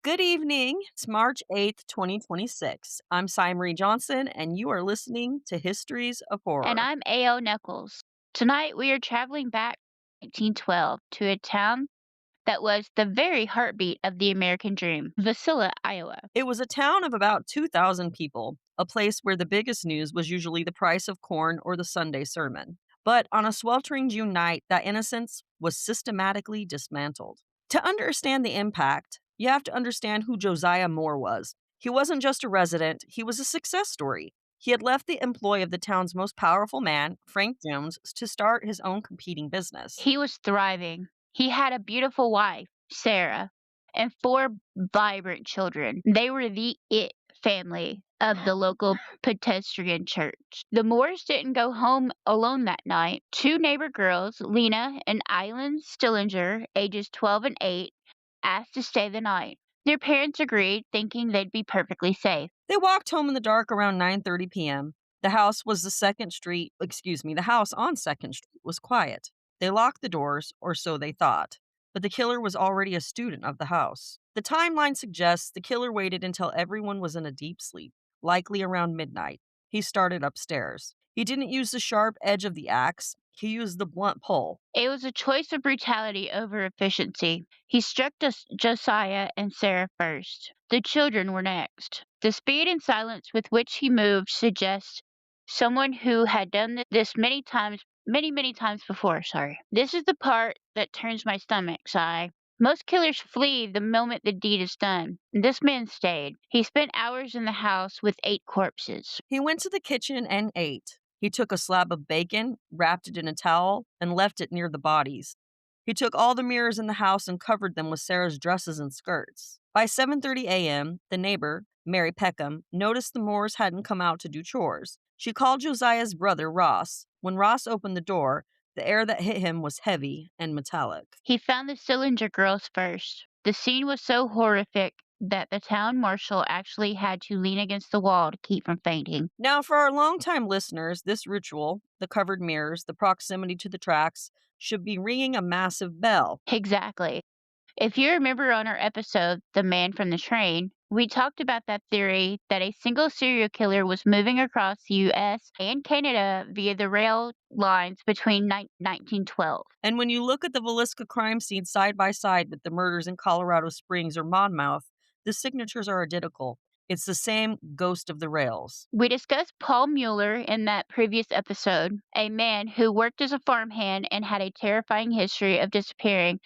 Good evening. It's March 8th, 2026. I'm Cy Marie Johnson, and you are listening to Histories of And Horror. I'm A.O. Knuckles. Tonight we are traveling back to 1912 to a town that was the very heartbeat of the American dream, Vasilla, Iowa. It was a town of about 2,000 people, a place where the biggest news was usually the price of corn or the Sunday sermon. But on a sweltering June night, that innocence was systematically dismantled. To understand the impact, you have to understand who Josiah Moore was. He wasn't just a resident, he was a success story. He had left the employ of the town's most powerful man, Frank Jones, to start his own competing business. He was thriving. He had a beautiful wife, Sarah, and four vibrant children. They were the it family of the local Presbyterian church. The Moores didn't go home alone that night. Two neighbor girls, Lena and Eileen Stillinger, ages 12 and 8, asked to stay the night. Their parents agreed, thinking they'd be perfectly safe. They walked home in the dark around 9:30 p.m. The house on 2nd Street was quiet. They locked the doors, or so they thought, but the killer was already a student of the house. The timeline suggests the killer waited until everyone was in a deep sleep, likely around midnight. He started upstairs. He didn't use the sharp edge of the axe, he used the blunt pole. It was a choice of brutality over efficiency. He struck Josiah and Sarah first. The children were next. The speed and silence with which he moved suggests someone who had done this many times, many times before. Sorry. This is the part that turns my stomach, sigh. Most killers flee the moment the deed is done. This man stayed. He spent hours in the house with 8 corpses. He went to the kitchen and ate. He took a slab of bacon, wrapped it in a towel, and left it near the bodies. He took all the mirrors in the house and covered them with Sarah's dresses and skirts. By 7:30 a.m., the neighbor, Mary Peckham, noticed the Moores hadn't come out to do chores. She called Josiah's brother, Ross. When Ross opened the door, the air that hit him was heavy and metallic. He found the Sillinger girls first. The scene was so horrific that the town marshal actually had to lean against the wall to keep from fainting. Now, for our longtime listeners, this ritual, the covered mirrors, the proximity to the tracks, should be ringing a massive bell. Exactly. If you remember on our episode, The Man from the Train, we talked about that theory that a single serial killer was moving across the US and Canada via the rail lines between 1912. And when you look at the Villisca crime scene side by side with the murders in Colorado Springs or Monmouth, the signatures are identical. It's the same ghost of the rails. We discussed Paul Mueller in that previous episode, a man who worked as a farmhand and had a terrifying history of disappearing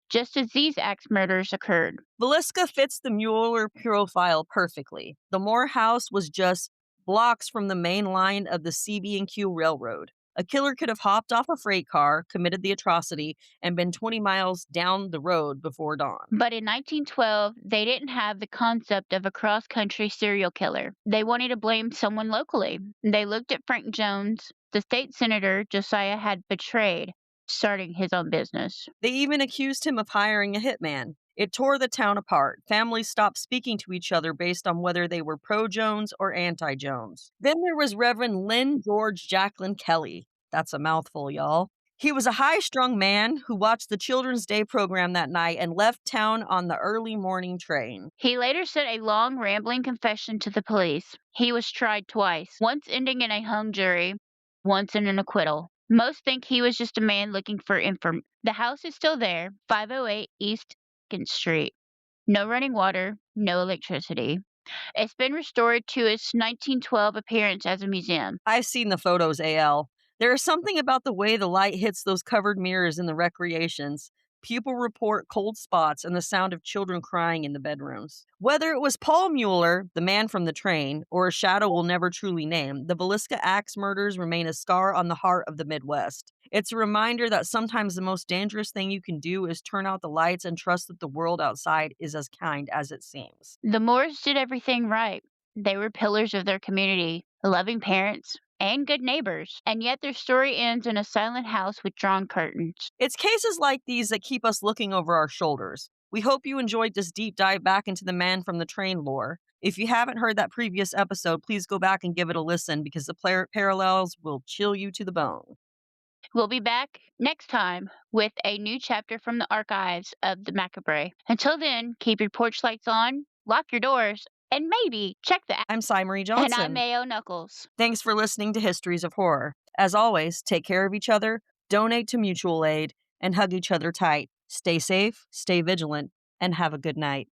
just as these axe murders occurred. Villisca fits the Mueller profile perfectly. The Moore house was just blocks from the main line of the CB&Q Railroad. A killer could have hopped off a freight car, committed the atrocity, and been 20 miles down the road before dawn. But in 1912, they didn't have the concept of a cross country serial killer. They wanted to blame someone locally. They looked at Frank Jones, the state senator Josiah had betrayed, starting his own business. They even accused him of hiring a hitman. It tore the town apart. Families stopped speaking to each other based on whether they were pro Jones or anti Jones. Then there was Reverend Lynn George Jacqueline Kelly. That's a mouthful, y'all. He was a high strung man who watched the Children's Day program that night and left town on the early morning train. He later sent a long, rambling confession to the police. He was tried twice, once ending in a hung jury, once in an acquittal. Most think he was just a man looking for information. The house is still there, 508 East 2nd Street. No running water, no electricity. It's been restored to its 1912 appearance as a museum. I've seen the photos, AL. There is something about the way the light hits those covered mirrors in the recreations. People report cold spots and the sound of children crying in the bedrooms. Whether it was Paul Mueller, the man from the train, or a shadow we'll never truly name, the Villisca Axe murders remain a scar on the heart of the Midwest. It's a reminder that sometimes the most dangerous thing you can do is turn out the lights and trust that the world outside is as kind as it seems. The Moores did everything right. They were pillars of their community, loving parents, and good neighbors, and yet their story ends in a silent house with drawn curtains. It's cases like these that keep us looking over our shoulders. We hope you enjoyed this deep dive back into the Man from the Train lore. If you haven't heard that previous episode, please go back and give it a listen because the parallels will chill you to the bone. We'll be back next time with a new chapter from the archives of the macabre. Until then, keep your porch lights on, lock your doors, and maybe check the app. I'm Cy Marie And I'm Johnson. Mayo Knuckles. Thanks for listening to Histories of Horror. As always, take care of each other, donate to mutual aid, and hug each other tight. Stay safe, stay vigilant, and have a good night.